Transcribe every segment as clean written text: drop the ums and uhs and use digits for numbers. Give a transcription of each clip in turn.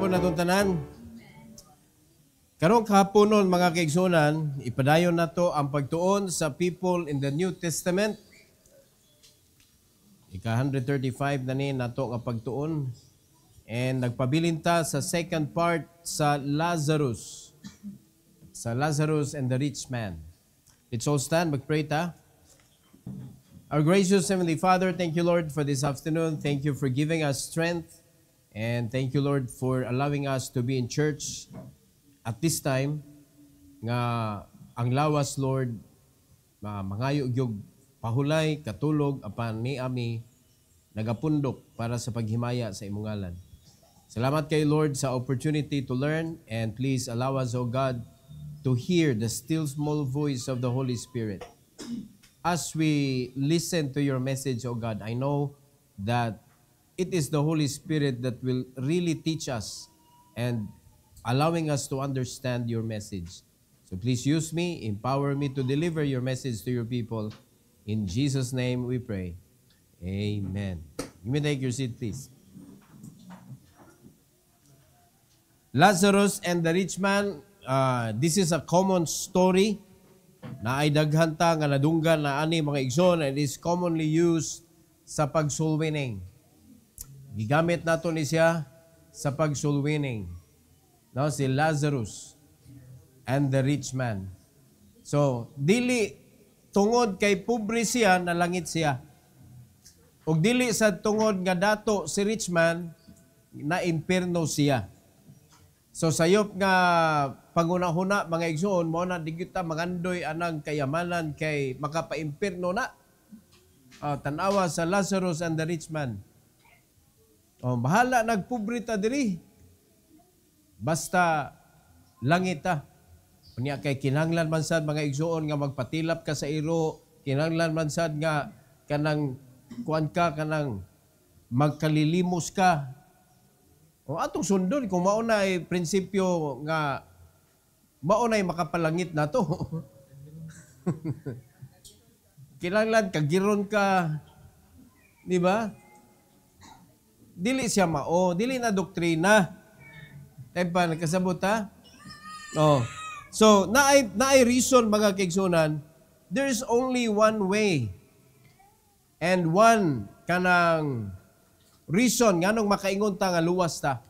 hapon na tanan. Karong kahaponon mga kaigsunan, ipadayon nato ang pagtuon sa people in the New Testament. Ika 135 na ni nato nga pagtuon. And nagpabilin ta sa second part sa Lazarus. Sa Lazarus and the rich man. Let's all stand, mag-pray ta. Our gracious Heavenly Father, thank you Lord for this afternoon. Thank you for giving us strength. And thank you Lord for allowing us to be in church at this time nga ang lawas Lord mangayo gyud pahulay katulog apan ni ami nagapundok para sa paghimaya sa imong ngalan. Salamat kay Lord sa opportunity to learn, and please allow us, O God, to hear the still small voice of the Holy Spirit. As we listen to your message, O God, I know that it is the Holy Spirit that will really teach us and allowing us to understand your message. So please use me, empower me to deliver your message to your people. In Jesus' name we pray. Amen. You may take your seat, please. Lazarus and the rich man, this is a common story na ay daghanta nga nadunggan na ani mga igsoon, and is commonly used sa pag-soul winning. Gigamit nato ni siya sa pag-soul winning. No, si Lazarus and the rich man. So, dili tungod kay pobre siya, nalangit siya. Ug dili sa tungod nga dato si rich man, na impierno siya. So, sayop nga pangunahuna mga igsoon, mo na di kita mangandoy anang kayamanan kay makapaimpierno na. Tanawa sa Lazarus and the rich man. Bahala nagpobre ta diri. Basta langit ta. Unya kay kinahanglan man sad mga igsoon nga magpatilap ka sa iro, kinahanglan man sad nga kanang kuan ka kanang magkalilimos ka. O atong sundon kung mao na ay prinsipyo nga mao na makapalangit na to. Kinahanglan kagiron ka, di ba? Dili siya mao, dili na doktrina. Tayo pa, nagkasabot ha? So, naay reason mga kaigsunan, there is only one way and one kanang reason nga nung makaingon ta nga luwas ta.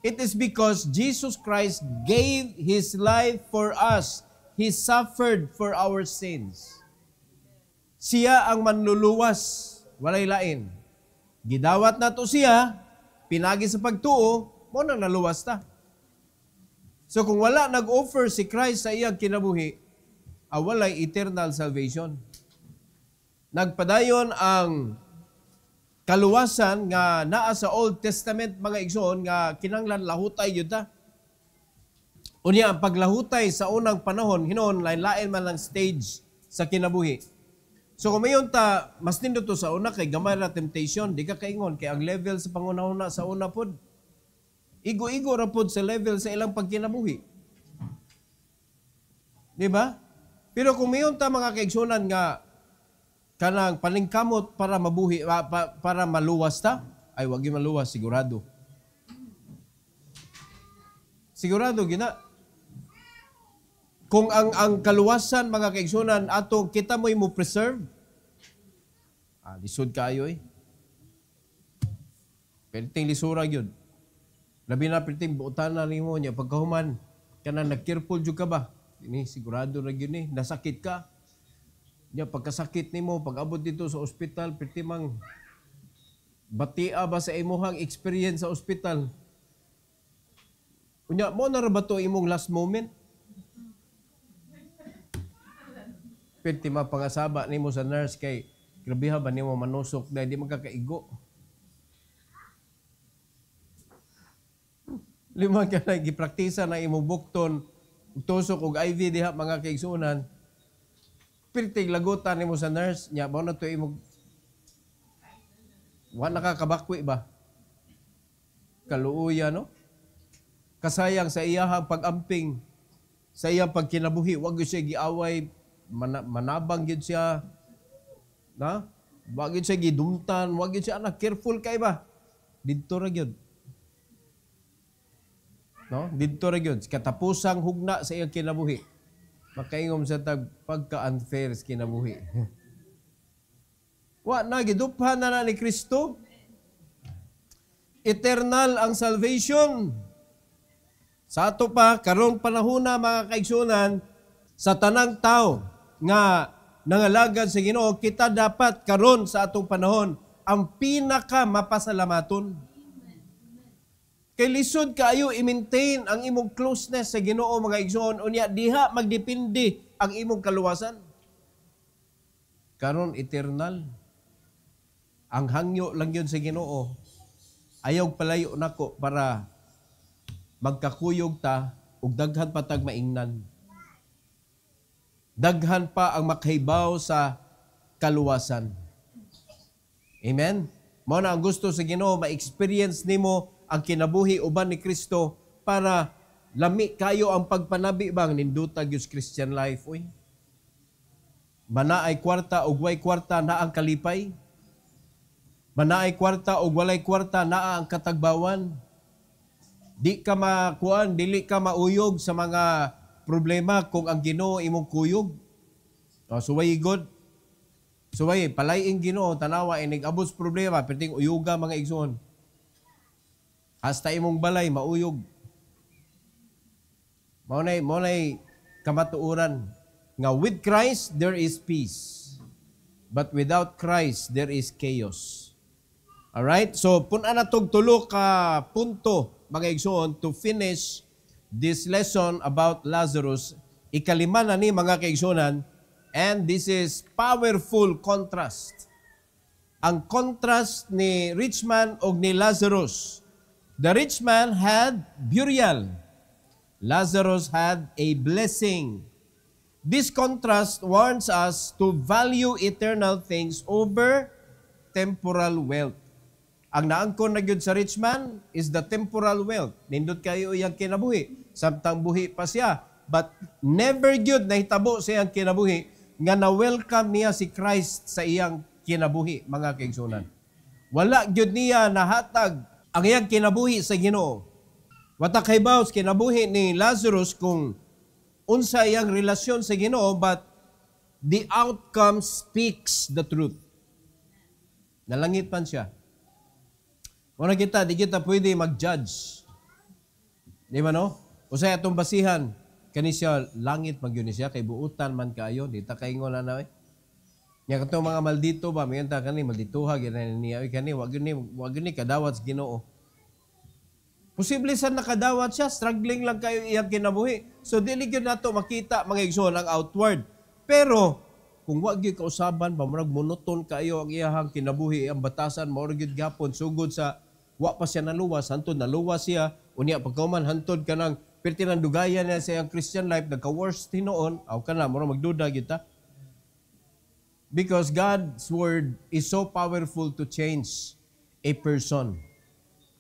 It is because Jesus Christ gave His life for us. He suffered for our sins. Siya ang manluluwas, walay lain. Gidawat na to siya, pinagi sa pagtuo, mo nang naluwas ta. So kung wala nag-offer si Christ sa iyang kinabuhi, walay eternal salvation. Nagpadayon ang kaluwasan nga naa sa Old Testament mga igsoon nga kinanglan lahutay yun ta. Unya ang paglahutay sa unang panahon, hinon lain-lain man lang stage sa kinabuhi. So kung mayon ta, mas nindo to sa una kay gamay na temptation, di ka kaingon kay ang level sa pangunahuna sa una pod. Igo-igo ra pod sa level sa ilang pagkinabuhi. Di ba? Pero kung mayon ta mga kaigsunan nga kanang paningkamot para mabuhi para maluwas ta, ay wag gyud maluwas sigurado. Sigurado gina. Kung ang kaluwasan mga kaigsunan atong kita mo'y mo preserve, lisod kayo eh. Perting lisura yun. Labi na perting buutan na rin mo niya. Pagkahuman, ka na nag-careful dyan ka ba? Ini, sigurado na yun eh. Nasakit ka. Niya, pagkasakit ni mo, pag-abot dito sa ospital, pertimang batia ba sa imuhang experience sa ospital? Unya, mo na ba ito imong last moment? Perti mapangasaba ni mo sa nurse kay grabiha ba ni mo manusok dahil di magkakaigo. Lima ka na gipraktisa na imong bukton, tusok og IV diha mga kaigsunan. Perti lagutan ni mo sa nurse, nya mo na to imong wa nakakabakwi ba? Kaluuya no? Kasayang sa iyahang pag-amping, sa iyang pagkinabuhi, wag gyud siya giaway. Manabang gid siya na wag gid siya gidumtan, wag gid siya anak careful kay ba didto ra gyud. No? Dito ra gyud katapusang hugna sa iyang kinabuhi. Makaingom sa tag pagka-unfair sa kinabuhi. Wa na giduphan na ni Kristo. Eternal ang salvation. Sa ato pa karong panahona mga kaigsunan sa tanang tao nga nangalagad sa Ginoo, kita dapat karon sa atong panahon ang pinaka mapasalamaton. Kay lisod kaayo i-maintain ang imong closeness sa Ginoo mga igsoon, unya diha magdepende ang imong kaluwasan. Karon eternal. Ang hangyo lang yun sa Ginoo. Ayaw palayo nako para magkakuyog ta ug daghan pa tag maingnan. Daghan pa ang makahibaw sa kaluwasan. Amen? Mao na ang gusto sa Ginoo, ma-experience nimo ang kinabuhi uban ni Kristo para lami kayo ang pagpanabi bang nindutag yung Christian life. Uy. Manaay kwarta o way kwarta na ang kalipay. Manaay kwarta o walay kwarta na ang katagbawan. Di ka makuan, dili ka mauyog sa mga problema kung ang Ginoo imong kuyog. Suway good. Suway, palaing Ginoo, tanawa, inig-abos problema, perting uyuga mga igsoon. Hasta imong balay, mauyog. Maunay kamatuuran. Nga with Christ, there is peace. But without Christ, there is chaos. Alright? So, puna na tog tulo ka punto, mga igsoon, to finish this lesson about Lazarus. Ikalima na ni mga kaigsonan, and this is powerful contrast. Ang contrast ni rich man o ni Lazarus. The rich man had burial. Lazarus had a blessing. This contrast warns us to value eternal things over temporal wealth. Ang naangkon na gyud sa rich man is the temporal wealth. Nindot kayo iyang kinabuhi. Samtang buhi pa siya. But never gyud nahitabo sa iyang kinabuhi nga na-welcome niya si Christ sa iyang kinabuhi, mga kaigsunan. Wala gyud niya nahatag ang iyang kinabuhi sa Ginoo. Watak haybaw sa kinabuhi ni Lazarus kung unsa iyang relasyon sa Ginoo, but the outcome speaks the truth. Nalangit man siya. Muna kita, di kita pwede mag-judge. Di ba no? Usay atong basihan, kani siya, langit magyun siya, kay buutan man kaayo, di ta kaingon na na eh. Nya katong mga maldito ba, mayon ta kani maldituha gyud niya kani wag ni kadawat sa Ginoo. Posible sa nakadawat siya, struggling lang kayo iyang kinabuhi. So dili gyud nato makita mga igsoon ang outward. Pero kung wag gyud kausaban, pamurag monoton kayo ang iyang kinabuhi, ang batasan mao gyud gapon sugod sa wa pa siya naluwas, hantod naluwas siya, unya pagkauman hantod kanang perti nang dugayan niya sa iyang Christian life, nagka-worst tinuon, aw kana mura magduda gyud ta. Because God's word is so powerful to change a person.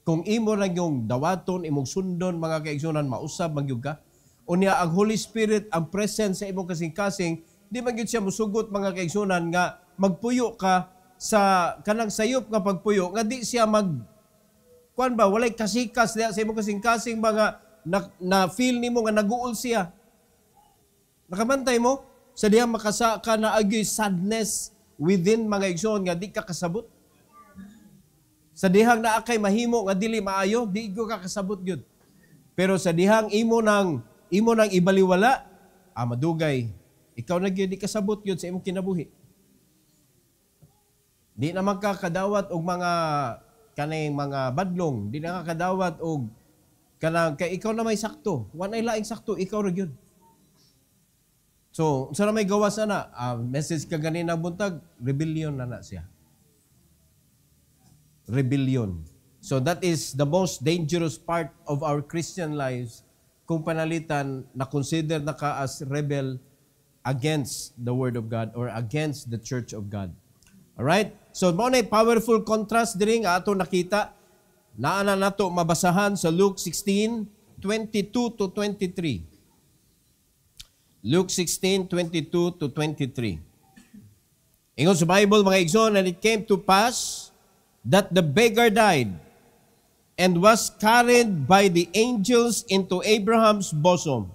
Kung imo lang yung dawaton, imong sundon, mga kaigsunan, mausab, magyug ka. Unya, ang Holy Spirit, ang presence sa imong kasing-kasing, di man gyud siya musugot, mga kaigsunan, nga magpuyo ka sa kanang sayop nga pagpuyo, nga di siya kuan ba, walay kasikas sa imong kasing-kasing, mga na-feel nimo nga naguol siya. Nakamantay mo? Sa diyang makasa ka na agyoy sadness within mga igsoon nga di ka kasabot. Sa dihang naakay mahimo nga dili maayo, di ko ka kasabot gyud. Pero sa dihang imo nang ibaliwala, madugay, ikaw na gyud di kasabot gyud sa imong kinabuhi. Di naman ka kadawat og mga kanay mga badlong, di na ka kadawat og kanang kay ikaw na may sakto. Wa na laing sakto, ikaw ra gyud. So, sana may gawas na, message ka ganina buntag, rebellion na siya. Rebellion. So, that is the most dangerous part of our Christian lives kung panalitan na consider na ka as rebel against the Word of God or against the Church of God. Alright? So, mo na powerful contrast din nga ato nakita. Naana nato mabasahan sa Luke 16:22 to 23. Luke 16:22 to 23. Ingon sa Bible, mga igsoon, and it came to pass that the beggar died and was carried by the angels into Abraham's bosom.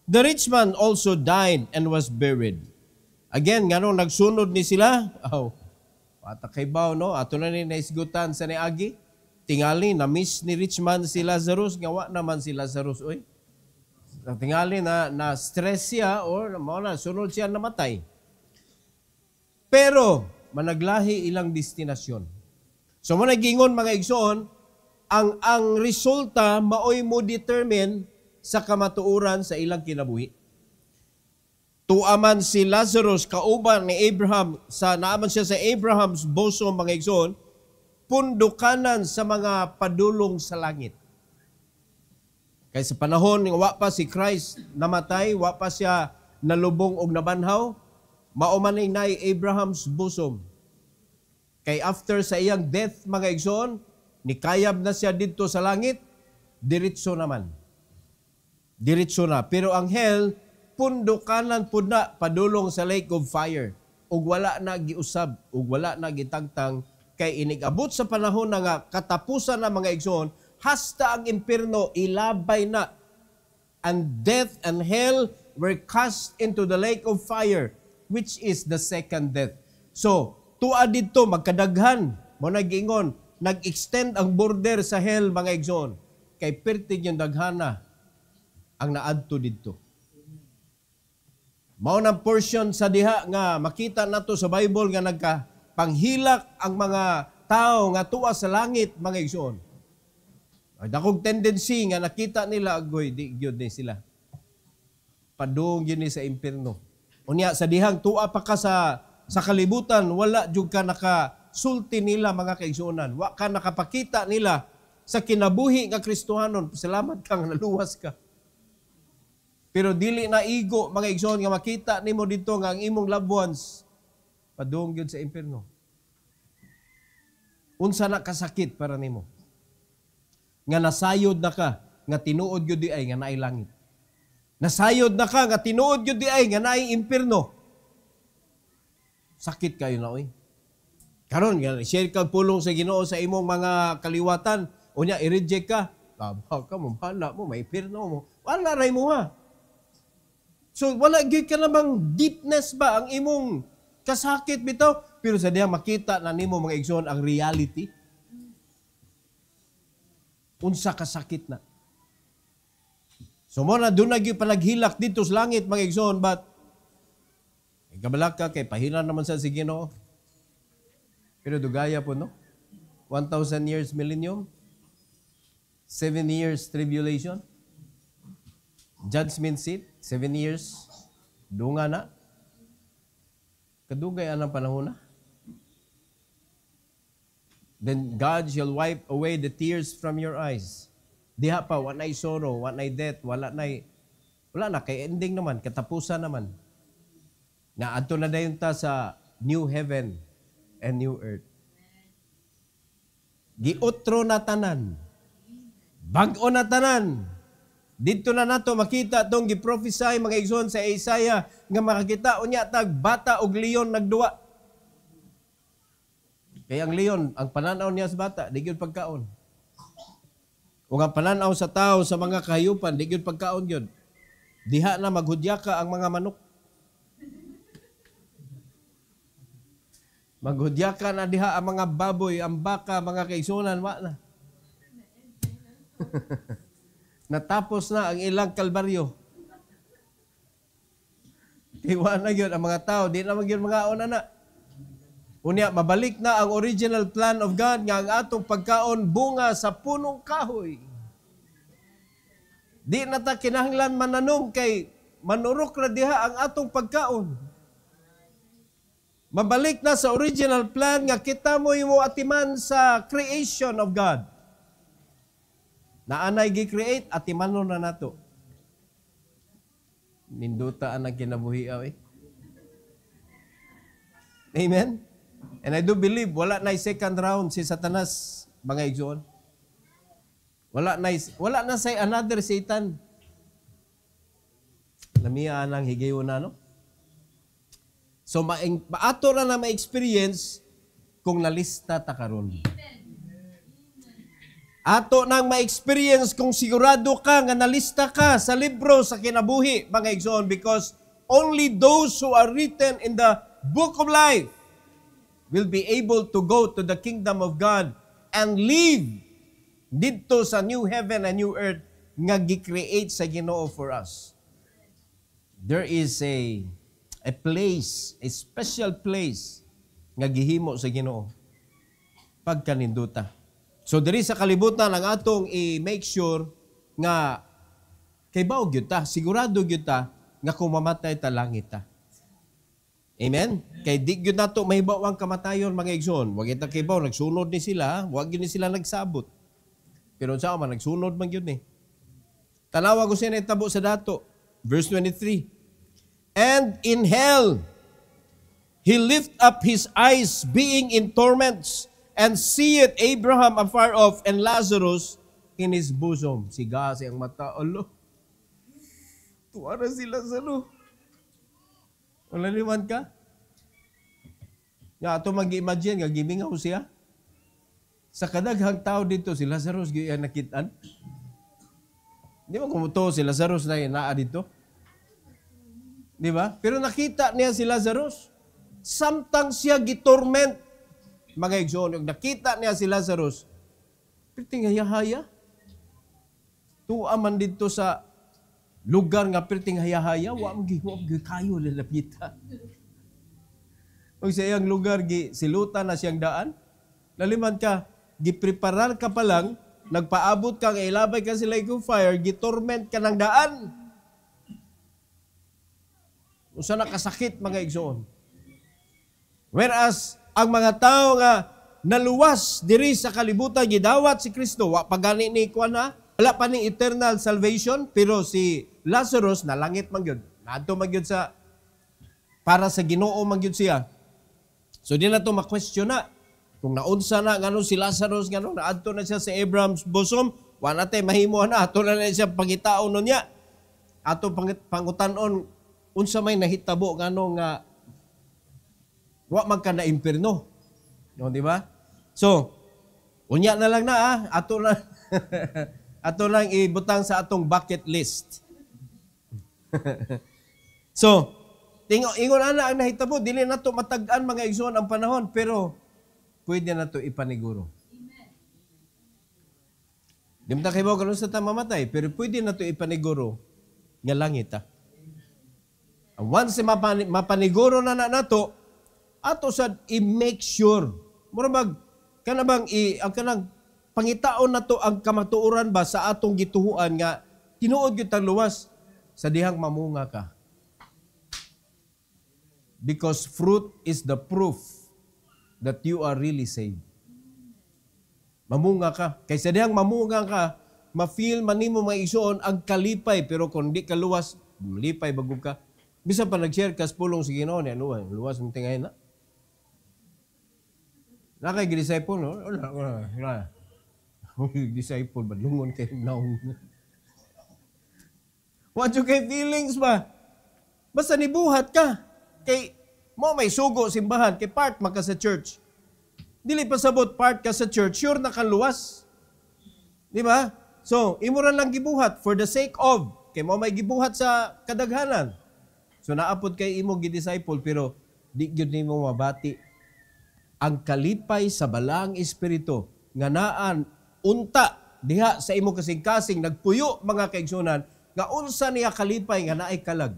The rich man also died and was buried. Again, nga nagsunod ni sila, patakaybaw, no? Ato na ni naisgutan sa niagi. Tingali, na-miss ni rich man si Lazarus, ngawa naman si Lazarus, oy. Tingali na stress siya or sunod siya namatay. Pero, managlahi ilang destinasyon. So, mo nagingon mga igsoon, ang resulta maoy mo determine sa kamatuoran sa ilang kinabuhi. Tuaman si Lazarus, kauban ni Abraham, naaman siya sa Abraham's bosom mga igsoon, pundukanan sa mga padulong sa langit. Kaya sa panahon ng wa pa si Christ namatay, wa pa siya nalubong og nabanhaw, maumanay na Abraham's bosom. Kay after sa iyang death, mga igsoon, nikayab na siya dito sa langit, diretso naman. Diretso na. Pero ang hell, pundukanan pud na padulong sa lake of fire. Ug wala na giusab, ug wala na gitagtang, kay inigabot sa panahon na nga katapusan na mga igsoon, hasta ang impierno ilabay na. And death and hell were cast into the lake of fire, which is the second death. So, tuwa dito, magkadaghan, mo nag-ingon, nag-extend ang border sa hell, mga igsoon. Kay pertig yung daghana ang naadto dito. Mao nang portion sa diha nga makita nato sa Bible nga nagkapanghilak ang mga tao nga tuwa sa langit, mga igsoon. Dakong tendency nga nakita nila, agoy, di gyud ni sila. Padung yun sa impierno. Unya, sa dihang tuwa pa ka sa kalibutan, wala jud ka nakasulti nila, mga kaigsuonan. Wa ka nakapakita nila sa kinabuhi nga Kristohanon. Salamat kang naluwas ka. Pero dili na igo, mga igsoon, nga makita nimo dito nga ang imong loved ones padung gyud sa impierno. Unsa na kasakit para nimo? Nga nasayod na ka, nga tinuod gyud di ay nga naay langit. Nasayod na ka, nga tinuod gyud di ay nga naay impierno. Sakit kayo na, oy. Karon nga share kag pulong sa Ginoo sa imong mga kaliwatan, unya i-reject ka. Tabaw ka mo, bala mo, may impierno mo. Wala ray mo ha. So, wala gyud ka namang deepness ba ang imong kasakit bitaw? Pero sa diya makita na nimo, mga igsoon, ang reality. Unsa kasakit na. So, mo na doon na gyud panaghilak dito sa langit, mga igsoon, but kabalak ka kay pahilan naman sa Ginoo. Pero dugaya po, no? 1,000 years millennium, 7 years tribulation, judgment seat, 7 years, dunga na. Kadugay anang panahon na. Then God shall wipe away the tears from your eyes. Diha pa, wala na'y sorrow, wala na'y death, wala na, kay ending naman, katapusan naman. Na adto na dayon ta sa new heaven and new earth. Giotro na tanan. Bag-o na tanan. Dito na nato makita tong giprophesy, mga igsoon, sa Isaiah nga makakita unya tag bata og leon nagduwa. Kaya ang leon, ang pananaw niya sa bata, di gyud pagkaon. O ang pananaw sa tao sa mga kahayupan, di gyud pagkaon gyud. Diha na maghudyaka ang mga manok. Maghudyaka na diha ang mga baboy, ang baka, mga kaigsunan, wa na. Natapos na ang ilang kalbaryo. Iwa na yun ang mga tao, di na magyun mga na. Unya, mabalik na ang original plan of God nga ang atong pagkaon bunga sa punong kahoy. Di na ta kinahanglan mananom kay manurok na diha ang atong pagkaon. Mabalik na sa original plan nga kita mo yung atiman sa creation of God. Naanay gi-create, atimanon na nato. Ninduta ang kinabuhi eh. Amen? And I do believe, wala na second round si Satanas, mga igsoon. Wala na say another Satan. Lamiya anang higayon na, no? So, maato na ma-experience kung nalista ta karon. Ato nang ma-experience kung sigurado ka nga nalista ka sa libro sa kinabuhi, mga igsoon, because only those who are written in the book of life will be able to go to the kingdom of God and live dito sa new heaven and new earth nga gi-create sa Ginoo for us. There is a place, a special place nga gihimo sa Ginoo pagkaninduta. So diri sa kalibutan ang atong i-make sure nga kay baog gyud ta, sigurado gyud ta nga kung mamatay ta langit ta. Amen? Kay di gyud nato mahibaw ang kamatayon, mga igsoon. Wa kita kay baw nagsunod ni sila, wa gyud ni sila nagsabot. Pero sa man nagsunod man gyud ni. Tanawa ko siya itabo sa dato. Verse 23. And in hell he lift up his eyes being in torments, and seeth Abraham afar off, and Lazarus in his bosom. Siga siyang mata. Alo. Tuwara sila sa lo. Wala liman ka? Nga ato mag-imagine, nga gimingaw siya. Sa kadaghang tao dito, si Lazarus giyan nakitaan. Di ba kumuto si Lazarus na naa dito? Di ba? Pero nakita niya si Lazarus. Samtang siya gitorment, mga igsoon, yung nakita niya si Lazarus, perting hayahaya. Tuwa man dito sa lugar nga perting hayahaya, wa mo kayo lalapita. O sa iyang lugar, silutan na siyang daan. Laliman ka, gipreparar ka pa lang, nagpaabot ka, ilabay ka sila yung fire, gitorment ka ng daan. Usa na kasakit, mga igsoon. Whereas, ang mga tao nga naluwas diri sa kalibutan, gidawat si Kristo, wa pagani ni kuan ha, wala pa ni eternal salvation, pero si Lazarus nalangit man gyud. Naadto man gyud sa para sa Ginoo man gyud siya. So di na to ma-question na kung naunsa na ngano si Lazarus ngano naadto na siya sa Abraham's bosom, wa na tay mahimo na ato na siya pangitaon niya. Ato pangutanon unsa may nahitabo ngano nga wa man ka na impierno. No, di ba? So, unya na lang na ato na ato lang ibutang sa atong bucket list. So, ingon ana ang nahitabo, dili na to matag-an, mga igsoon, ang panahon, pero pwede na to ipaniguro. Di mo ta kay karon sa mamatay, pero pwede na to ipaniguro nga langit ta. Once mapaniguro na nato, ato sad i-make sure. Murag kanabang ang kanang pangitaon nato ang kamatuoran ba sa atong gituhuan nga tinuod gyud tang luwas sa dihang mamunga ka. Because fruit is the proof that you are really saved. Mamunga ka. Kay sa dihang mamunga ka, ma-feel man nimo mga igsoon ang kalipay, pero kung di ka luwas, malipay bagog ka. Bisa pa nag-share kas pulong si Ginoo ni luwas mong tingay na. Nakay disciple, no? Wala. Disciple, badlungon kay naong. What you kay feelings ba? Basta nibuhat ka. Kay mo may sugo simbahan, kay part maka sa church. Dili pa sabot part ka sa church, sure na luwas. Di ba? So, imo ra lang gibuhat for the sake of. Kay mo may gibuhat sa kadaghanan. So, naapod kay imo gi-disciple, pero di gyud nimo mabati ang kalipay sa balang espiritu nga naan unta diha sa imo kasing-kasing nagpuyo, mga kaigsunan, nga unsa niya kalipay nga naay kalag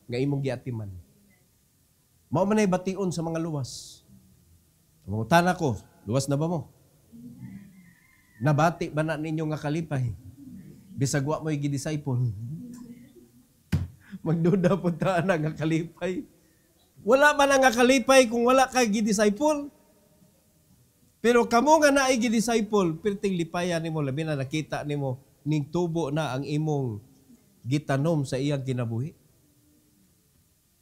nga imong giatiman. Mao man ay bation sa mga luwas. Mangutana ko, luwas na ba mo? Nabati ba na ninyo nga kalipay? Bisag wa mo'y gi-disciple. Magduda po ta na nga kalipay. Wala man nga kalipay kung wala ka gi-disciple. Pero kamo nga naay gi-disciple, perting lipayan nimo, labi na nakita nimo ning tubo na ang imong gitanom sa iyang kinabuhi.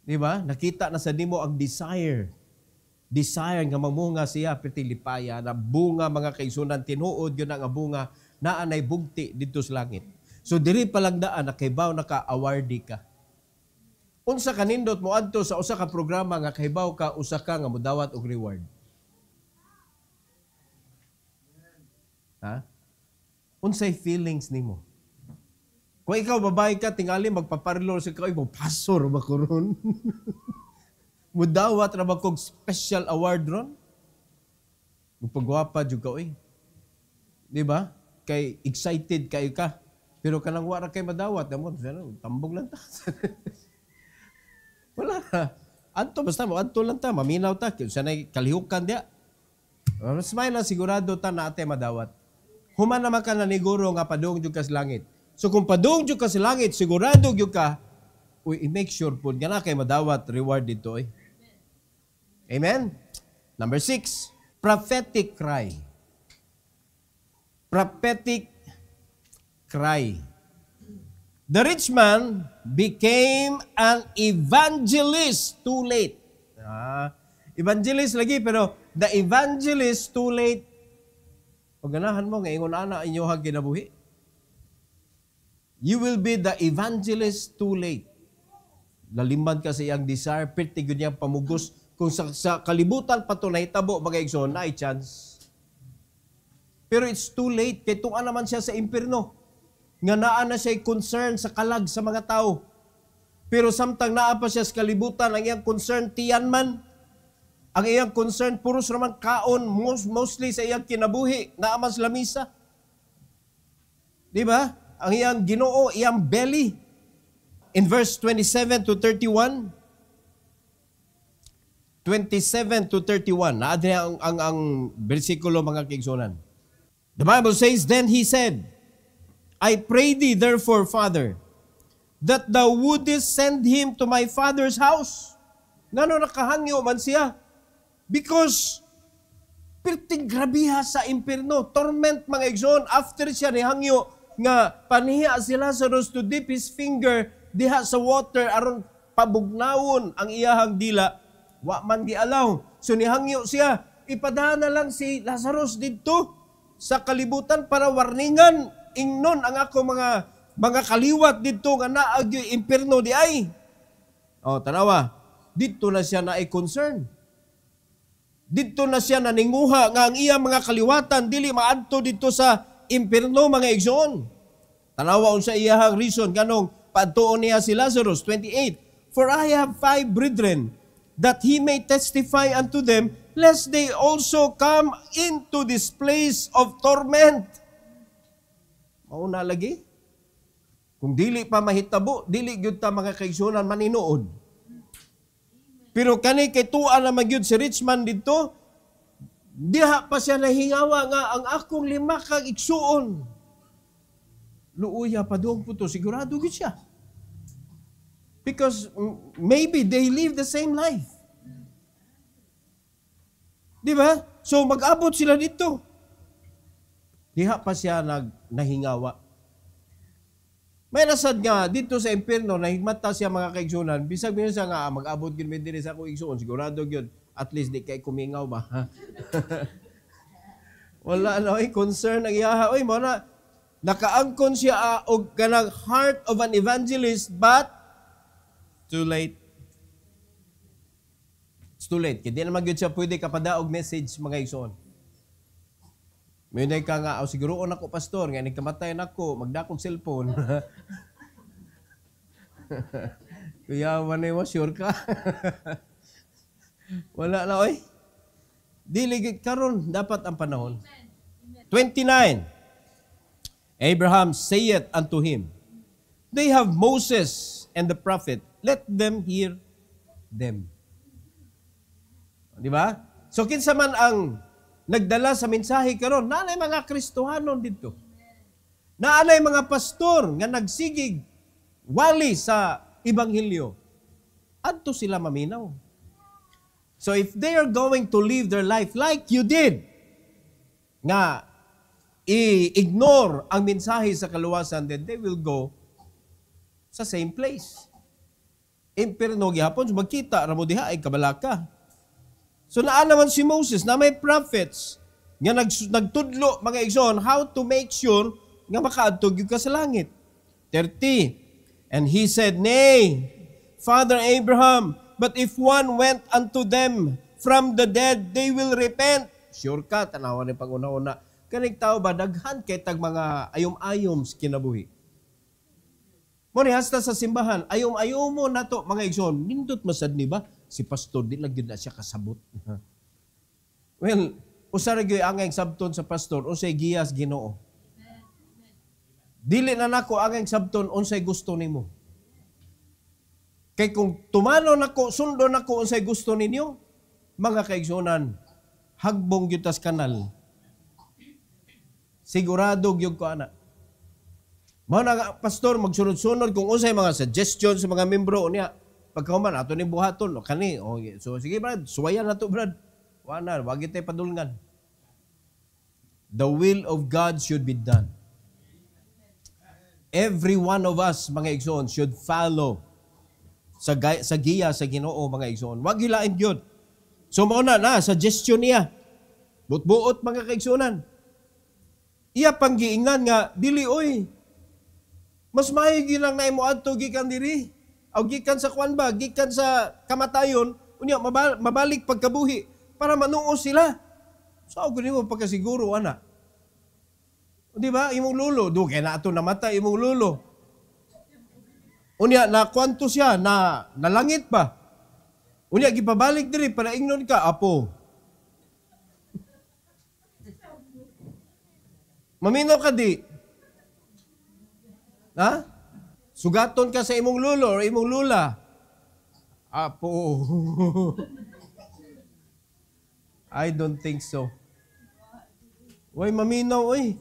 Di ba? Nakita na sa nimo ang desire. Desire nga mamunga siya, perting lipaya, na bunga, mga kaigsunan, tinuod yun ang bunga, na anay bugti dito sa langit. So diri palang daan, nakaibaw na ka, awardee ka. Unsa kanindot mo adto sa usa ka programa nga kahibaw ka, usa ka nga mudawat og reward. Ha? Unsay feelings nimo? Kung ikaw babae ka, tingali magpaparlor sa ikaw, ikaw pastor ba ko ron? Mudawat ra ba kog special award ron? Magpagwapa jud ka, oy. Di ba? Kay excited kayo ka. Pero kanang wara kay madawat, tambog lang ta. Wala na. Anto, basta mo, anto lang ta, maminaw ta. Sanay kalihukan dia. Mas may na sigurado ta na ate madawat. Human naman ka na ni Guro nga padung jud ka sa langit. So kung padung jud ka sa langit, sigurado jud ka, i-make sure po, nga na kay madawat, reward dito eh. Amen? Number 6, prophetic cry. Prophetic cry. The rich man became an evangelist too late. Evangelist lagi, pero the evangelist too late. Pag ganahan mo, ngayon ana inyohang kinabuhi. You will be the evangelist too late. Lalimban ka sa iyang desire, pertigod niyang pamugos. Kung sa kalibutan pa ito nahitabo, mga igsoon, na chance. Pero it's too late. Kaya tunga naman siya sa impyerno. Nga naa na siya concern sa kalag sa mga tao. Pero samtang naa pa siya sa kalibutan, ang iyang concern, tiyan man. Ang iyang concern, puros naman kaon, mostly sa iyang kinabuhi, naa man sa lamisa. Di ba? Ang iyang Ginoo, iyang belly. In verse 27 to 31, 27 to 31, naadri ang bersikulo mga kaigsunan. The Bible says, Then he said, I pray thee therefore, Father, that thou wouldest send him to my father's house. Ngano nakahangyo man siya? Because perting grabiha sa impyerno, torment mga igsoon, after siya nihangyo, nga paniha si Lazarus to dip his finger diha sa water aron pabugnawon ang iyahang dila, wa man gialaw. So nihangyo siya, ipadana lang si Lazarus didto sa kalibutan para warningan ingnon ang ako mga kaliwat didto nga naag yung impyerno di ay. Oh, tanawa, didto na siya na ay concern. Didto na siya naninguha nga ang iyang mga kaliwatan dili maadto didto sa impyerno mga igsoon. Tanawa unsa iyahang reason kanong paadtoon niya si Lazarus 28. For I have 5 brethren, that he may testify unto them, lest they also come into this place of torment. Mauna lagi. Kung dili pa mahitabo, dili gyud ta mga kaigsunan maninuod. Pero kani kay tuwa na magyud si rich man didto, diha pa siya nahingawa nga ang akong 5 ka igsuon. Luuya pa doon po to, sigurado gid siya. Because maybe they live the same life. Di ba? So mag-abot sila dito. Diha pa siya nahingawa. May nasad nga, dito sa impyerno, nahigmata siya mga kaigsunan, bisag minsan siya nga, mag-abot gid may diri sa akong igsuon, sigurado gyud at least di kay kumingaw ba? Wala na, concern ang iyaha. Mo na, nakaangkon siya og kanang heart of an evangelist, but too late. It's too late. Kaya di naman yun siya pwede kapadaog message mga igsoon. May ka nga, siguro ako pastor, nga nagkamatay na ako, magdakong cellphone. Kuya, mo, sure ka? Wala na, oy. Diligid karon dapat ang panahon. 29. Abraham saith unto him, They have Moses and the prophet, let them hear them. Di ba? So kinsa man ang nagdala sa mensahe karon, naanay mga Kristohanon dito. Naanay mga pastor nga nagsigig wali sa ebanghelyo. Adto sila maminaw. So if they are going to live their life like you did, nga i-ignore ang mensahe sa kaluwasan, then they will go sa same place. Impyerno gihapon, so magkita ra mo diha ay kabalaka. So naa naman si Moses na may prophets nga nagtudlo mga igsoon how to make sure nga makaadto gyud ka sa langit. 30. And he said, Nay, Father Abraham, but if one went unto them from the dead, they will repent. Sure ka, tanawa ni pag-una-una. Kanig tao ba, daghan kay tag mga ayom-ayom sa kinabuhi. Muna, hasta sa simbahan, ayom-ayom mo na to, mga igsoon, nindot masad ni ba? Si pastor, di lang yun na siya kasabot. Well, usara gyud ang sabton sa pastor, unsay giyas Ginoo. Dili na nako ang sabton, unsay gusto nimo. Kay kung tumano nako, sundo nako unsay gusto ninyo, mga kaigsunan, hagbong gyud tas kanal. Sigurado gyud ko ana. Mao na pastor magsunod-sunod kung unsay mga suggestion sa mga membro niya. Pagkahuman ato ni buhaton o kani. So sige brad, suwayan na to brad. Wala, wag tay padulngan. The will of God should be done. Every one of us, mga igsoon, should follow sa giya sa Ginoo, mga igsoon. Wag hilain gyud. So mao na suggestion niya. Buot-buot mga kaigsunan. Iya pang giingan nga dili oy. Mas maigi lang na imo adto gikan diri. O gikan sa kwan ba, gikan sa kamatayon, unya mabalik pagkabuhi para manuo sila. So ako nimo pagkasiguro ana. Di ba? Imong lulo, do kay na ato namatay imong lulo. Unya na kwanto siya na nalangit pa. Unya gipabalik diri para ingnon ka apo. Maminaw ka di. Ha? Sugaton ka sa imong lulo or imong lula. Apo. I don't think so. Uy, maminaw, uy.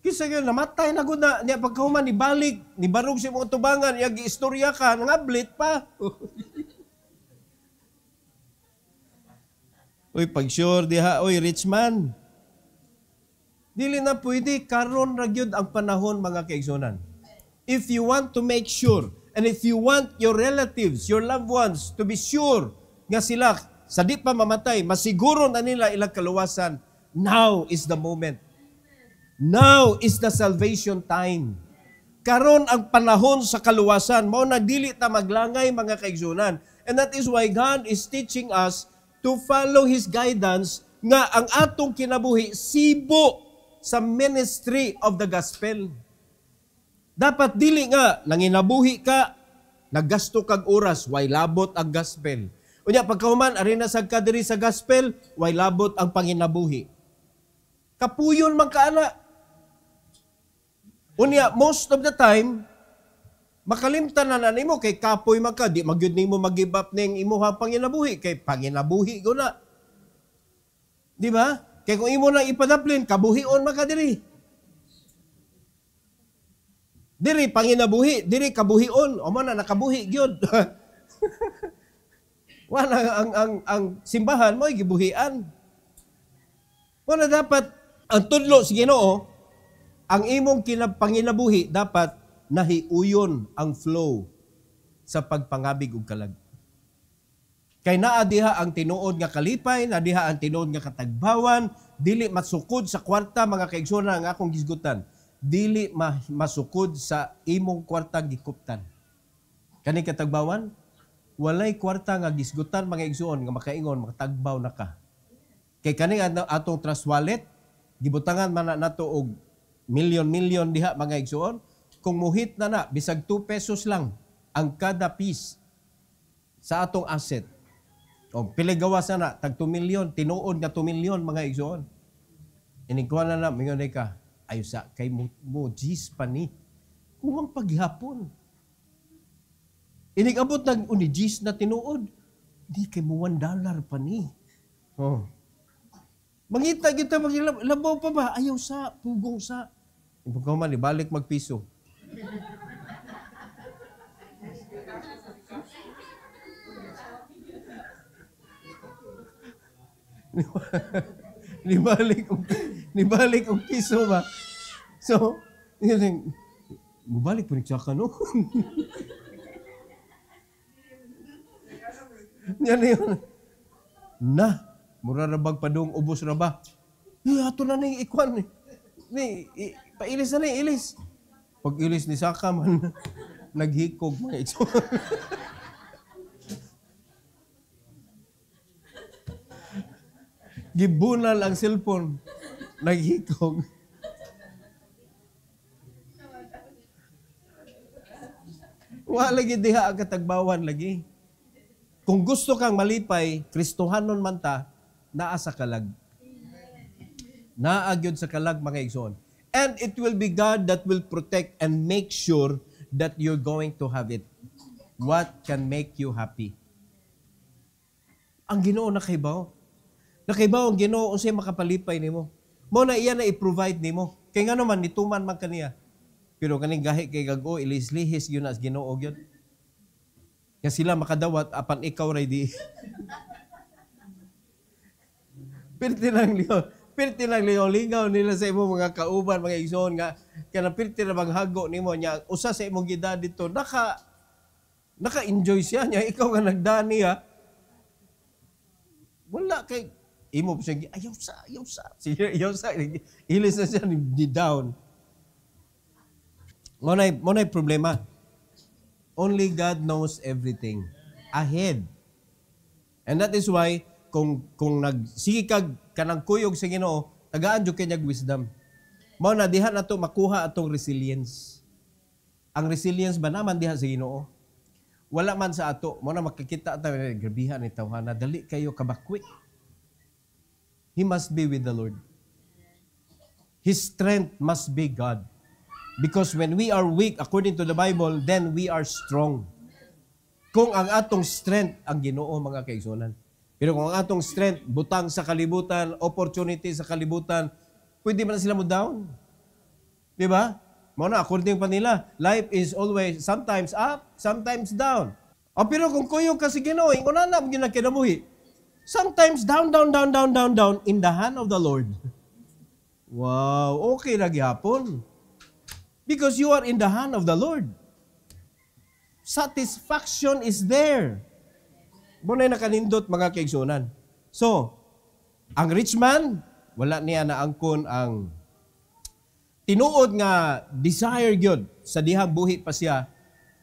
Kisa yun, namatay na gud na. Niya pagkahuman, nibalik, nibarog sa imong tubangan, yagi istorya ka, nangablit pa. Uy, pag sure diha, uy, rich man. Dili na pwede, karon ra gyud ang panahon, mga kaigsunan. If you want to make sure, and if you want your relatives, your loved ones, to be sure nga sila, sa di pa mamatay, masiguro na nila ilang kaluwasan, now is the moment. Now is the salvation time. Karon ang panahon sa kaluwasan, mao na dili ta maglangay, mga kaigsunan. And that is why God is teaching us to follow His guidance nga ang atong kinabuhi sibo sa ministry of the gospel. Dapat dili nga nanginabuhi ka, naggasto kag oras, way labot ang gospel. Unya pagkahuman ari na sad ka diri sa gospel, way labot ang panginabuhi. Kapuyon man ka ana. Unya most of the time makalimtan na nimo kay kapoy man ka, di magyud nimo mag-give up ning imong panginabuhi kay panginabuhi go na. Di ba? Kaya kung imo na ipadaplin, kabuhion maka diri. Diri, panginabuhi. Diri, kabuhion. O man na, nakabuhi, gyud. Wala, ang simbahan mo, gibuhian. Wala dapat, ang tudlo sa Ginoo, ang imong panginabuhi, dapat nahiuyon ang flow sa pagpangabig ug kalag. Kay naa diha ang tinuod nga kalipay, na diha ang tinuod nga katagbawan, dili masukod sa kwarta, mga kaigsunan nga akong gisgutan. Dili masukod sa imong kwarta gikuptan. Kani katagbawan, walay kwarta nga gisgutan, mga igsuon nga makaingon, makatagbaw na ka. Kay kani atong trust wallet, gibutangan man nato og milyon diha, mga igsuon, kung muhit na bisag 2 pesos lang ang kada piece sa atong asset. O piligawas na tag 2 milyon, tinuod nga 2 milyon, mga igsoon. Inigkuhan na mingon ka, ayusa, kay mo G's pa ni. Kumang paghapon. Inigabot na uni G's na tinuod. Di kay mo $1 pa ni. Oh. Mangita kita, maglabaw pa ba? Ayaw sa, pugong sa. Ipagkaman, ibalik magpiso. nibalik og piso ba. So, mubalik pa nagsaka no. Yan yun. Na, mura rabag padung ubos ra ba. Ato na ning ikwan ni pailis na ni ilis. Pag ilis ni saka man naghikog mga ito. Gibunal ang cellphone. naghikog. Wa lagi diha ang katagbawan lagi. Kung gusto kang malipay, Kristohanon man ta, naa sa kalag. Naagyod sa kalag, mga igsoon. And it will be God that will protect and make sure that you're going to have it. What can make you happy? Ang Ginoo nakaibaw. Nakaibaw ang Ginoo unsay makapalipay nimo. Mo na iya na i-provide nimo. Kay ngano man nituman man kaniya. Pero kaning gahi kay gag-o ilis-lihis yun as Ginoo gyud. Nga sila makadawat apan ikaw ray di. Pirti lang liyaw nila sa imo mga kauban, mga igsoon nga kana pirti na maghago nimo nya usa sa imong gida dito naka-enjoy siya nya ikaw nga nagdani ha. Wala kay imo siya ayaw sa. Sige ayaw sa ilis na siya ni down. Mo na problema. Only God knows everything ahead. And that is why kung nagsige kag kanang kuyog sa Ginoo, tagaan jud kay wisdom. Mao na diha nato makuha atong resilience. Ang resilience ba naman diha sa Ginoo? Wala man sa ato, mao na makikita ta grabihan ni tawhana, dali kayo kabakwi. He must be with the Lord. His strength must be God. Because when we are weak, according to the Bible, then we are strong. Kung ang atong strength ang Ginoo, mga kaigsunan. Pero kung ang atong strength, butang sa kalibutan, opportunity sa kalibutan, pwede man sila mo down. Di ba? Muna, according pa nila, life is always sometimes up, sometimes down. O pero kung kuyog ka si Ginoo, una na mo ginakinabuhi. Sometimes down in the hand of the Lord. Wow, okay na gihapon. Because you are in the hand of the Lord. Satisfaction is there. Muna nakanindot mga kaigsunan. So, ang rich man, wala niya naangkon ang tinuod nga desire gyud sa dihang buhi pa siya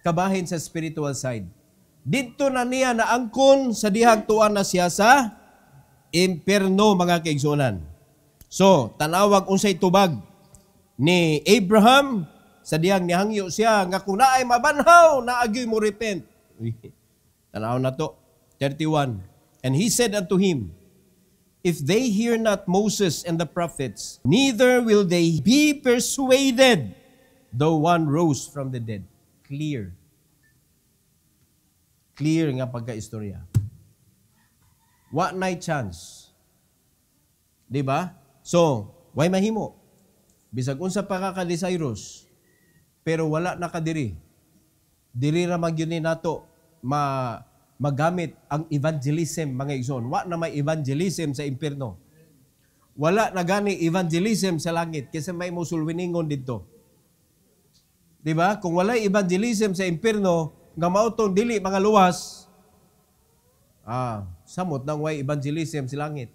kabahin sa spiritual side. Dito na niya naangkon sa dihang tuan na siya sa impierno, mga kaigsunan. So, tanawag unsay tubag ni Abraham sa diyang nihangyo siya nga kung naay mabanhaw naagyoy mo repent. Tanaw na to 31. And he said unto him, if they hear not Moses and the prophets, neither will they be persuaded, though one rose from the dead. Clear nga pagka-istorya. What night chance? Di ba? So, why mahimo? Bisag unsa pa ka ka-desirous, pero wala na kadiri. Diri ra magyud ni nato magamit ang evangelism, mga igsoon. Wa na may evangelism sa impierno. Wala na gani evangelism sa langit kasi may musulwiningon dito. Di ba? Kung wala evangelism sa impierno, nga mautong dili mga luwas, samot nang way evangelism sa langit.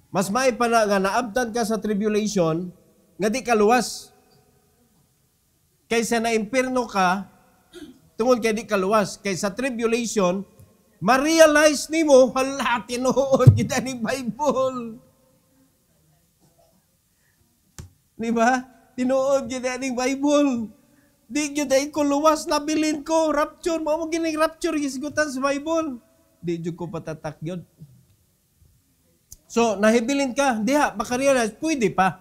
Mas may pa na nga naabtan ka sa tribulation, nga di ka luwas. Kaysa na impierno ka, tungod kay di ka luwas. Kaysa tribulation, ma-realize nimo, hala, tinuod kita ni Bible. Di ba? Tinuod kita ni Bible. Di kita ko luwas, nabilin ko, rapture. Mo gining rapture, gisigutan sa Bible. Di jud ko patatak yun. So, nahibilin ka, diha, makarealize, pwede pa.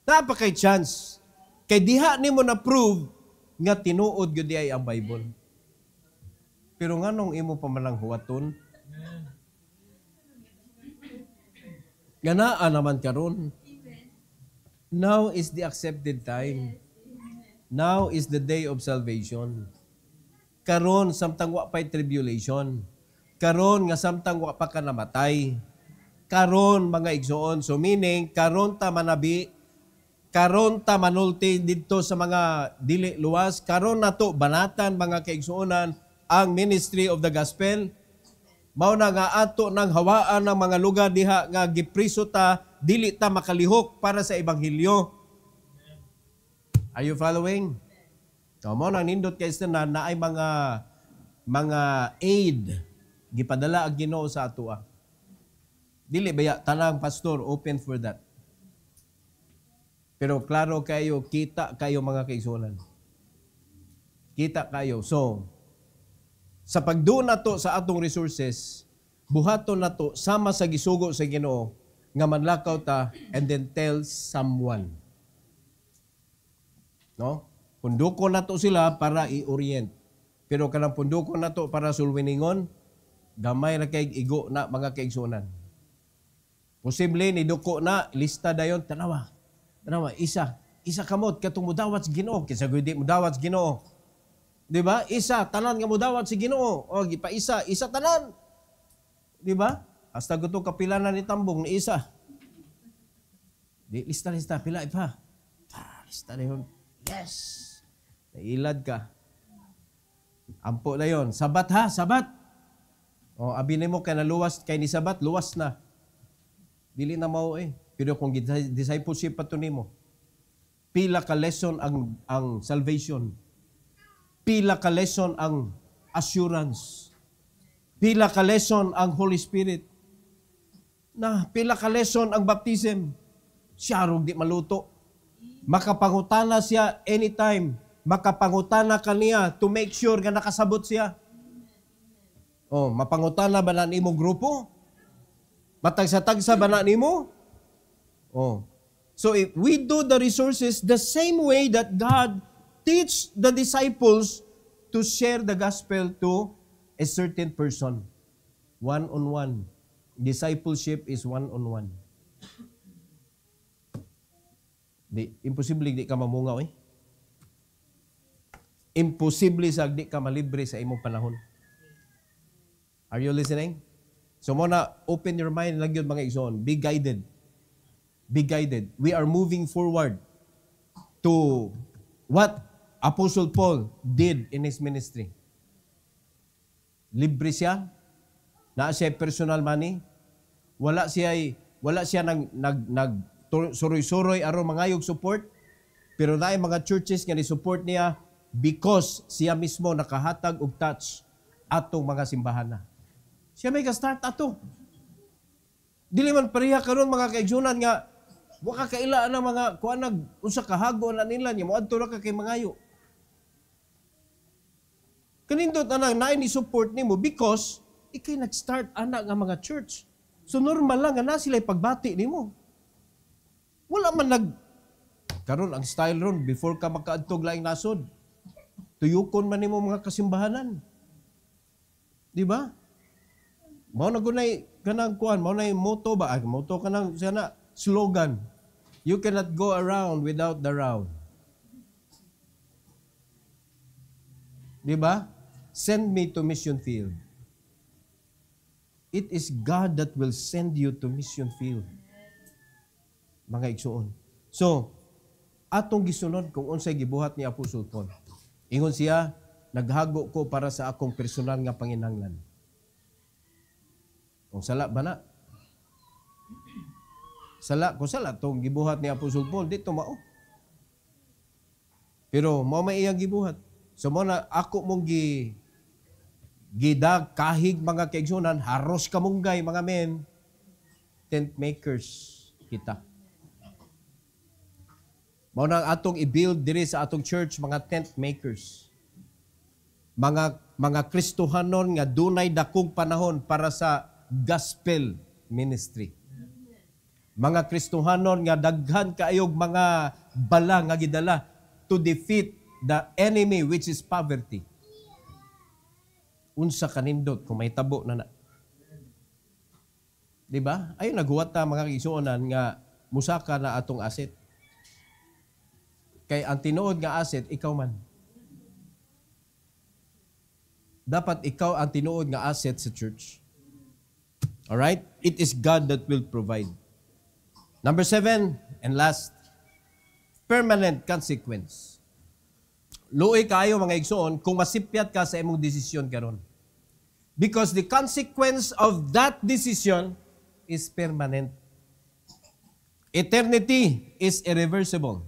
Napakay chance. Kay diha nimo na prove nga tinuod gyud ay ang Bible. Pero nganong imo pa man lang huwaton? Ganaa naman karon. Now is the accepted time. Now is the day of salvation. Karon samtang wa pay tribulation. Karon nga samtang wa pa ka namatay. Karon mga igsoon, so meaning karon ta manabi, karon ta manulti dito sa mga dili luwas, karon nato banatan mga kaigsuonan ang ministry of the gospel. Mao na nga ato nang hawaan ng mga lugar diha nga gipriso ta, dili ta makalihok para sa ebanghelyo. Are you following? So mao nang nindot kay na naay mga aid gipadala ang Ginoo sa atoa. Dili baya tanang pastor open for that. Pero klaro kayo, kita kayo mga kaigsunan. Kita kayo. So, sa pagduon nato sa atong resources, buhaton nato sama sa gisugo sa Ginoo nga manlakaw ta and then tell someone. No? Punduko nato sila para i-orient. Pero kanang punduko nato para sulwiningon, gamay na kay igo na mga kaigsunan. Posible ni duko na lista dayon tanawa, isa kamot katong mudawat sa Ginoo, kisa gudi mudawat sa Ginoo. Di ba? Isa tanan nga mudawat sa Ginoo. O gipa isa tanan. Di ba? Hasta gusto kapilanan ni tambong ni isa. Di lista pila ipa. Lista dayon. Yes. Nailad ka. Ampo dayon. Sabat ha, sabat. O abi nimo kay naluwas kay ni sabat, luwas na. Dili na mao Pero kung discipleship pa to nimo, pila ka lesson ang salvation. Pila ka lesson ang assurance. Pila ka lesson ang Holy Spirit. Pila ka lesson ang baptism. Siya rog di maluto. Makapangutana siya anytime. Makapangutana kaniya to make sure nga nakasabot siya. Mapangutana ba na nimo grupo? Matagsa-tagsa ba na nimo? So if we do the resources the same way that God teach the disciples to share the gospel to a certain person. One-on-one. Discipleship is one-on-one. Imposible di ka mamungaw Imposible sa di ka malibre sa imong panahon. Are you listening? So muna, open your mind lang yun mga igsoon. Be guided. Be guided. We are moving forward to what Apostle Paul did in his ministry. Libre siya. Na siya personal money. Wala siya suroy-suroy aron mangayog support. Pero naay mga churches nga ni-support niya because siya mismo nakahatag og touch atong mga simbahan. Siya may ka-start ato. Dili man pareha karon mga kaigsunan nga wa ka kaila na mga kuanag usa ka hago na nila niya moadto ra ka kay mangayo. Kanindot anang naay ni support nimo because ikay nag-start ana nga mga church. So normal lang nga na sila pagbati nimo. Wala man karon ang style ron before ka makaadtog laing nasod. Tuyukon man nimo mga kasimbahanan. Di ba? Mao na gunay kanang kuan, mao na motto ba? Motto kanang sana slogan. You cannot go around without the round. Di ba? Send me to mission field. It is God that will send you to mission field. Mga igsuon. So, atong gisunod kung unsay gibuhat ni Apostle Paul. Ingon siya, naghago ko para sa akong personal nga panginahanglan. Kung sala ba na? Kung sala tong gibuhat ni Apostle Paul, dito mao. Pero mao may iyang gibuhat. So mo na ako mong gidag kahig mga kaigsunan, haros kamunggay mga men, tent makers kita. Mao nang atong i-build diri sa atong church mga tent makers. Mga Kristohanon nga dunay dakong panahon para sa gospel ministry. Mga Kristohanon nga daghan kaayog mga bala nga gidala to defeat the enemy which is poverty. Unsa kanindot kung may tabo na. Di ba? Ayun naghuwat ta mga kaigsuonan nga musaka na atong asset. Kay ang tinuod nga asset ikaw man. Dapat ikaw ang tinuod nga asset sa church. Alright? It is God that will provide. Number 7 and last, permanent consequence. Luoy kayo mga igsoon kung masipyat ka sa imong desisyon karon. Because the consequence of that decision is permanent. Eternity is irreversible.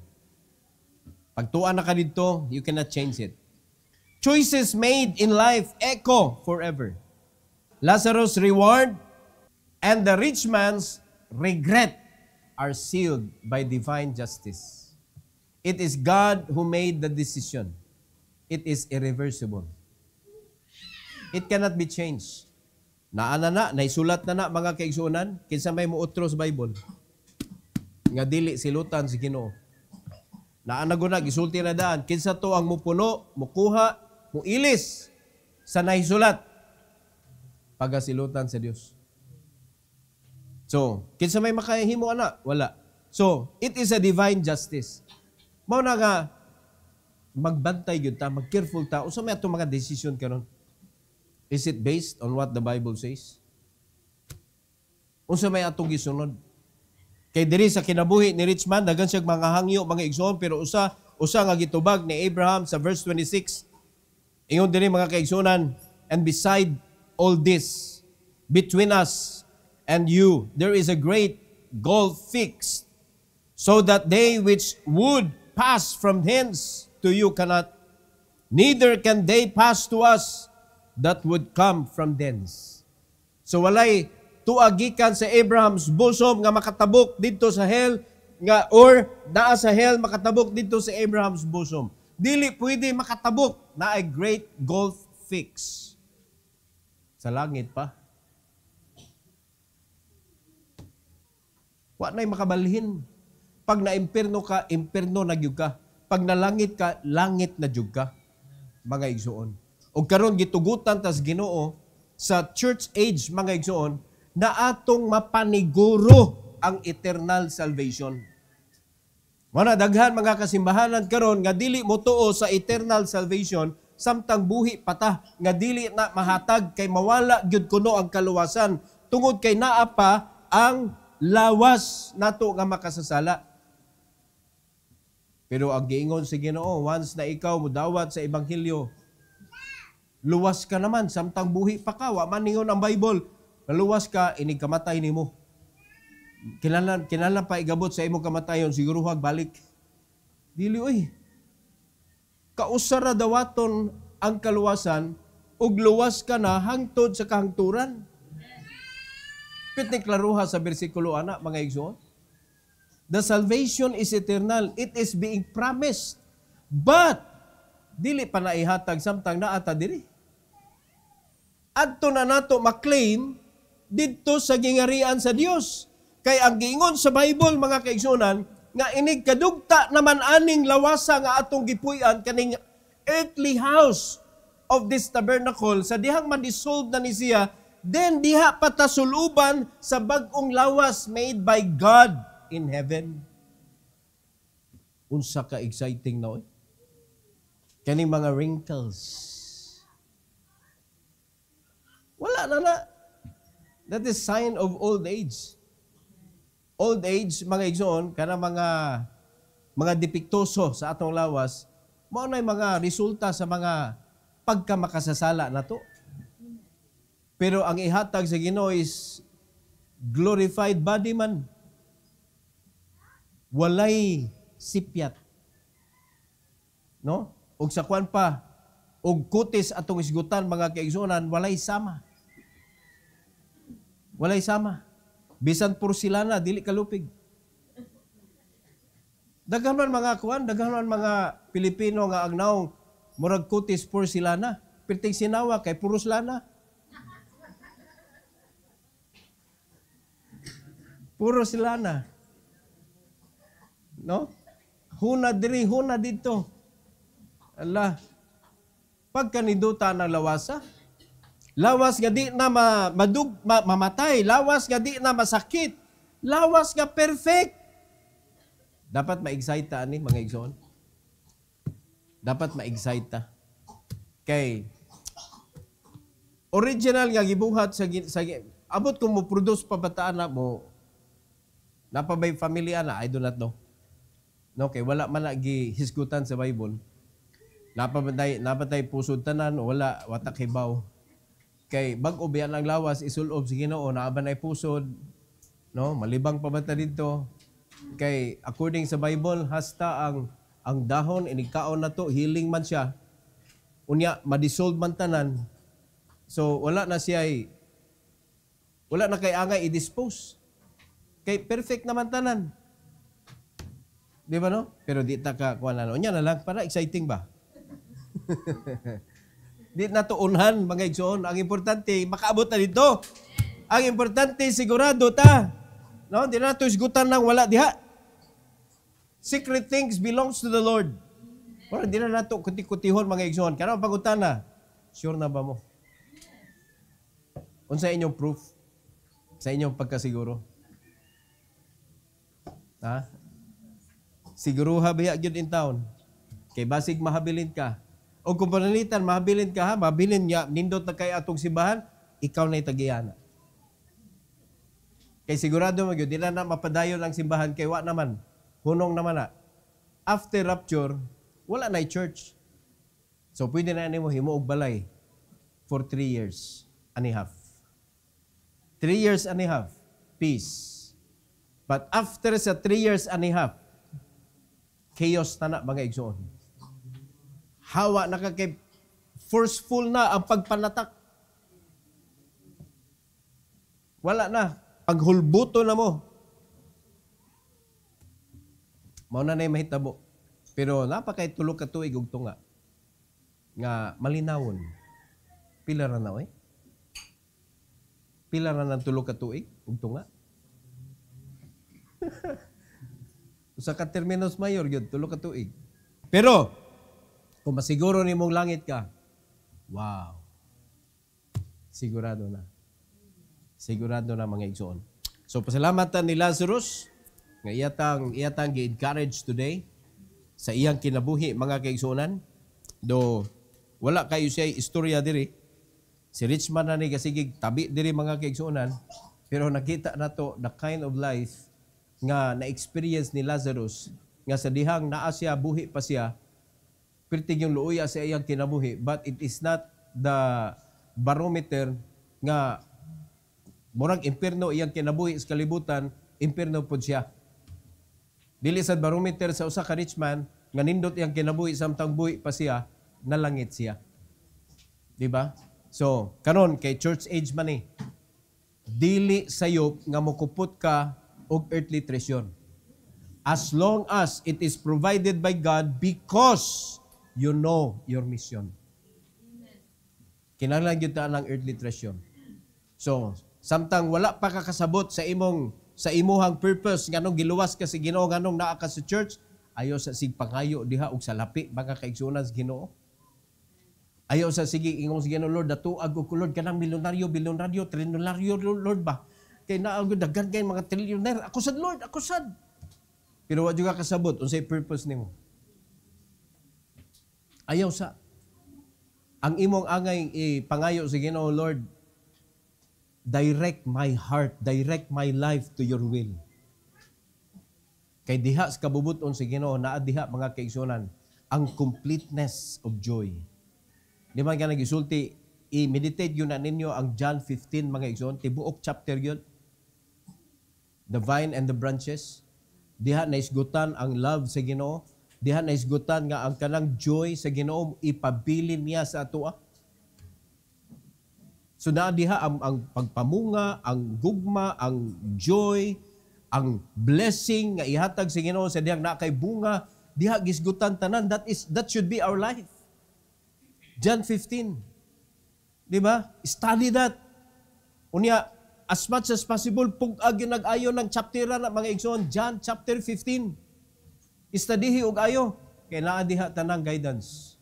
Pagtuan na ka dito, you cannot change it. Choices made in life echo forever. Lazarus' reward and the rich man's regret are sealed by divine justice. It is God who made the decision. It is irreversible. It cannot be changed. Naisulat na mga kaigsunan, kinsa may muotro sa Bible. Nga dili silutan si Ginoo. Naanaguna, gisulti na daan, kinsa to ang mupuno, mukuha, muilis sa naisulat. Pagasilutan sa Dios. So, kinsa may makahimo ana? Wala. So, it is a divine justice. Mao na nga, magbantay yun ta, mag-careful ta, unsa may atong mga decision karon? Is it based on what the Bible says? Unsa may atong gisunod? Kay diri sa kinabuhi ni rich man, daghan siya mga hangyo, mga igsoon, pero usa nga gitubag ni Abraham sa verse 26. Ingon diri mga kaigsunan, and beside all this, between us and you, there is a great gulf fixed, so that they which would pass from hence to you cannot, neither can they pass to us that would come from thence. So walay tuagikan sa Abraham's bosom nga makatabok dito sa hell, nga or naa sa hell makatabok dito sa Abraham's bosom. Dili pwede makatabok na a great gulf fix. Sa langit pa. Wa na'y makabalhin. Pag na-imperno ka, imperno na gyud ka. Pag nalangit ka, langit na gyud ka. Mga igsuon. O karon gitugutan tas Ginoo sa church age, mga igsuon, na atong mapaniguro ang eternal salvation. Mana daghan mga kasimbahanan karon nga dili mo tuo sa eternal salvation samtang buhi pata nga dili na mahatag kay mawala gyud kuno ang kaluwasan tungod kay naa pa ang lawas nato nga makasasala. Pero ang giingon sa Ginoo, once na ikaw mudawat sa ebanghelyo, luwas ka naman samtang buhi pa ka. Wa man ningon ang Bible, naluwas ka inig kamatay nimo. Kinahanglan pa igabot sa imong kamatayon, siguro huwag balik. Dili oy. Kausara dawaton ang kaluwasan ug luwas ka na hangtod sa kahangturan. Pitnik klaruha sa bersikulo ana mga igsoon. The salvation is eternal. It is being promised. But dili pa naihatag samtang naata diri. Adto na nato maklaim didto sa gingarian sa Dios. Kay ang giingon sa Bible mga kaigsunan nga inig kadugta naman aning lawasa nga atong gipuy-an kaning earthly house of this tabernacle sa dihang man-dissolve na ni siya, then diha patasuluban sa bag-ong lawas made by God in heaven. Unsa ka exciting na oy. Kaning mga wrinkles. Wala na. That is sign of old age. Old age, mga igsoon, kana mga depiktoso sa atong lawas, mao na mga resulta sa mga pagkamakasasala na to. Pero ang ihatag sa Ginoo is glorified body man. Walay sipyat. No? Ug sa kwan pa, ug kutis atong isgutan mga kaigsunan, walay sama. Walay sama. Bisan porcelana, dili kalupig. Daghan man mga kuan, daghan man mga Pilipino nga agnaong murag kutis porcelana. Perting sinawa kay puros lana. Puros lana. No? Huna diri, huna dito. Allah. Pagkaniduta ng lawasa, lawas nga di na mamatay. Lawas nga di na masakit. Lawas nga perfect. Dapat ma-excite ta ani mga igsoon. Dapat ma-excite ta. Kay original nga gibuhat sa abot kung mo produce pa bataan na mo napabay familia na, I do not know. No, kay wala man gihisgutan sa Bible. Napatay pusod tanan, wala watak hibaw. Kay bag-o biyan ang lawas isulob sa Ginoo naaban ay pusod, no? Malibang pa bata dito. Kay according sa Bible hasta ang dahon inigkaon na to healing man siya. Unya madissolve man tanan. So wala na kay angay i-dispose. Kay perfect naman tanan. Di ba no? Pero di ta ka kuan ano. Nya na lang para exciting ba? Di na to unhan mga igsoon. Ang importante makaabot na dito. Ang importante sigurado ta. No, di na to isgutan nang wala diha. Secret things belongs to the Lord. Wala di na nato kuti-kutihon mga igsoon. Karon pangutana. Sure na ba mo? Unsa inyong proof sa inyong pagkasiguro? Ha? Siguro habiya gyud in town. Kay basig mahabilin ka. O kung panalitan mahabilin ka ha, mahabilin niya nindot na kay atong simbahan, ikaw na'y tagiyana. Kay sigurado mo gyud di na mapadayon ang simbahan kay wa naman. Hunong naman na. After rapture, wala na'y church. So pwede na nimo himo og balay for 3 years and a half. 3 years and a half, peace. But after sa 3 years and a half, chaos na mga igsoon. Hawa na ka kay forceful na ang pagpanatak. Wala na. Paghulbuto na mo. Mao na na'y mahitabo. Pero napakay tulo ka tuig og tunga nga malinawon. Pila ra na oy? Pila ra nang tulo ka tuig ug tunga? Usa ka terminos mayor gyud tulo ka tuig. Pero kung masiguro nimong langit ka, wow. Sigurado na. Sigurado na mga igsoon. So pasalamatan ni Lazarus nga iyatang gi-encourage today sa iyang kinabuhi mga kaigsuonan. Do wala kayo siya istorya diri. Si rich man na ni kasigig tabi diri mga kaigsuonan, pero nakita nato the kind of life nga na-experience ni Lazarus nga sa dihang naa siya buhi pa siya, pertig yung luoy sa iyang kinabuhi, but it is not the barometer nga murag impierno iyang kinabuhi sa kalibutan, impierno pud siya. Dili sad barometer sa usa ka rich man nga nindot iyang kinabuhi samtang buhi pa siya, nalangit siya. Di ba? So, karon kay church age man eh, dili sayop nga mokupot ka og earthly treasure. As long as it is provided by God because you know your mission. Kinahanglan gyud ta ng earthly treasure. So, samtang wala pa ka kasabot sa imuhang purpose nganong giluwas ka sa Ginoo nganong naa ka sa church, ayo sa sig pangayo diha og salapi baka kaigsuonan sa Ginoo. Ayaw sa sige, ingong sige no Lord, datuag ko Lord, kanang milyonaryo, trilyoneryo, Lord ba? Kaya naagod, daghan kayo mga trilyoner. Ako sad Lord, ako sad. Pero wad juga kasabot, unsay purpose nimo. Ayaw sa. Ang imong angay pangayo sa Ginoo Lord, direct my heart, direct my life to your will. Kay diha sa kabubuton sa Ginoo, naa diha mga kaigsuonan, ang completeness of joy. Di ba nga nag-isulti, i-meditate yun na ninyo ang John 15 mga igsoon, tibuok chapter yun. The vine and the branches. Diha na isgutan ang love sa Ginoo. Diha na isgutan nga ang kanang joy sa Ginoo ipabilin niya sa atoa. So na diha ang pagpamunga, ang gugma, ang joy, ang blessing nga ihatag sa Ginoo sa dihang na kay bunga, diha gisgutan tanan. That should be our life. John 15. Di ba? Study that. Unya, as much as possible, pug-ag yung nag-ayo ng chaptera na mga igsoon, John chapter 15. Studyhi og ayo. Kaya naadiha tanang guidance.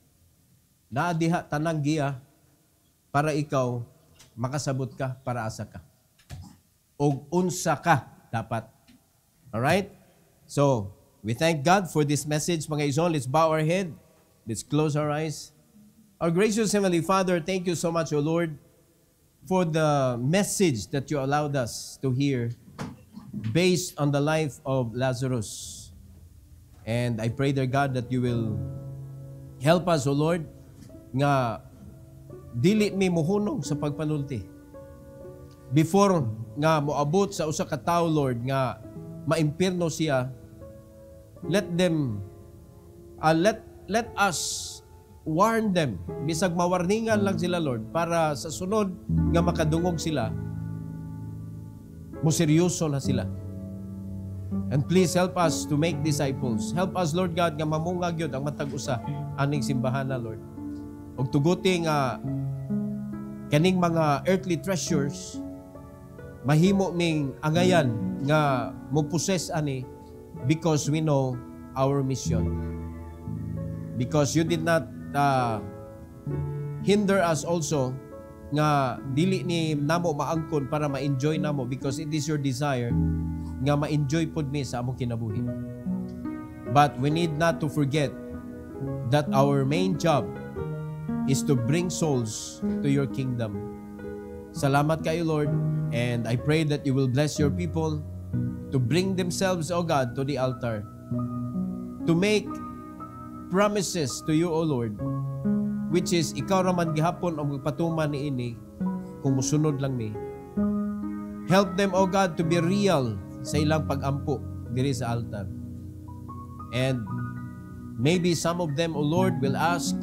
Naadiha tanang giya para ikaw makasabot ka, para asa ka. Og unsa ka dapat. Alright? So, we thank God for this message mga igsoon. Let's bow our head. Let's close our eyes. Our gracious Heavenly Father, thank you so much, O Lord, for the message that you allowed us to hear based on the life of Lazarus. And I pray, dear God, that you will help us, O Lord, nga dili mi muhunong sa pagpanulti. Before nga moabot sa usa ka tawo, Lord, nga maimpierno siya, let us warn them. Bisag mawarningan lang sila, Lord, para sa sunod nga makadungog sila, moseryoso na sila. And please help us to make disciples. Help us, Lord God, nga mamungag yun ang matag usa aning simbahan na, Lord. Og tuguti nga kaning mga earthly treasures mahimo ming angayan nga mo-possess ani because we know our mission. Because you did not hinder us also nga dili ni namo maangkon para ma-enjoy namo, because it is your desire nga ma-enjoy pod mi sa among kinabuhi. But we need not to forget that our main job is to bring souls to your kingdom. Salamat kayo, Lord, and I pray that you will bless your people to bring themselves, O God, to the altar, to make promises to you, O Lord, which is ikaw raman gihapon ang magpatuman ni ini kung musunod lang mi. Help them, O God, to be real sa ilang pag-ampo diri sa altar. And maybe some of them, O Lord, will ask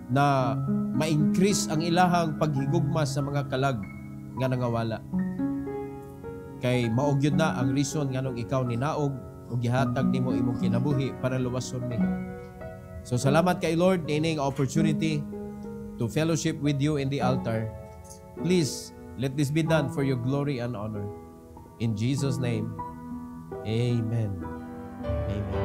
na ma-increase ang ilahang paghigugma sa mga kalag nga nangawala. Kay maog yun na ang reason nga nung ikaw ninaog o gihatag nimo imong kinabuhi para luwason ni. So salamat kay Lord ining opportunity to fellowship with you in the altar. Please, let this be done for your glory and honor. In Jesus' name, amen. Amen.